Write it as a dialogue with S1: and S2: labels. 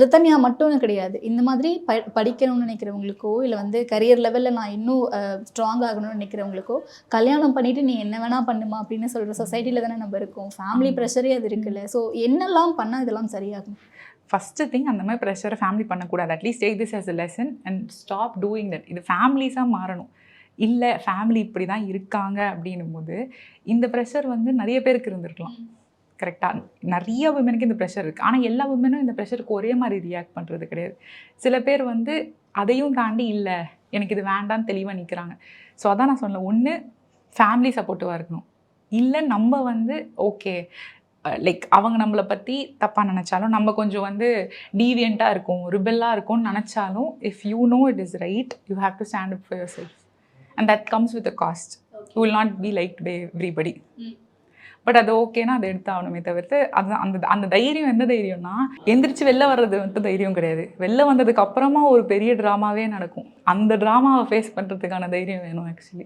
S1: ரிதன்யா மட்டும்னு கிடையாது. இந்த மாதிரி படிக்கணும்னு நினைக்கிறவங்களுக்கோ, இல்ல வந்து கரியர் லெவல்ல நான் இன்னும் ஸ்ட்ராங் ஆகணும்னு நினைக்கிறவங்களுக்கோ, கல்யாணம் பண்ணிட்டு நீ என்ன வேணா பண்ணுமா அப்படின்னு சொல்ற சொசைட்டில தானே நம்ம இருக்கோம். ஃபேமிலி ப்ரெஷரே அது இருக்குல்ல. ஸோ என்னெல்லாம் பண்ணா இதெல்லாம் சரியாகும்?
S2: ஃபஸ்ட்டு திங் அந்த மாதிரி ப்ரெஷரை ஃபேமிலி பண்ணக்கூடாது. At least take this as a lesson and stop doing that. இது ஃபேமிலிஸாக மாறணும். இல்லை ஃபேமிலி இப்படி தான் இருக்காங்க அப்படின்னும் போது இந்த ப்ரெஷர் வந்து நிறைய பேருக்கு இருந்திருக்கலாம். கரெக்டாக நிறைய விமனுக்கு இந்த ப்ரெஷர் இருக்குது. ஆனால் எல்லா விமனும் இந்த ப்ரெஷருக்கு ஒரே மாதிரி ரியாக்ட் பண்ணுறது கிடையாது. சில பேர் வந்து அதையும் தாண்டி இல்லை எனக்கு இது வேண்டான்னு தெளிவாக நிற்கிறாங்க. ஸோ அதான் நான் சொன்னேன், ஒன்று ஃபேமிலி சப்போர்ட்டிவாக இருக்கணும், இல்லை நம்ம வந்து ஓகே லைக் அவங்க நம்மளை பற்றி தப்பாக நினச்சாலும் நம்ம கொஞ்சம் வந்து டீவியண்ட்டாக இருக்கும், ரிபெல்லாக இருக்கும்னு நினச்சாலும் if you know it is right you have to stand up for your self and that comes with a cost. You will not be like by everybody. But அது ஓகேனா அதை எடுத்தாகணுமே தவிர்த்து அது அந்த தைரியம் எந்த தைரியம்னா எந்திரிச்சு வெளில வர்றது வந்து தைரியம் கிடையாது. வெளில வந்ததுக்கு அப்புறமா ஒரு பெரிய ட்ராமாவே நடக்கும். அந்த ட்ராமாவை ஃபேஸ் பண்ணுறதுக்கான தைரியம் வேணும் ஆக்சுவலி.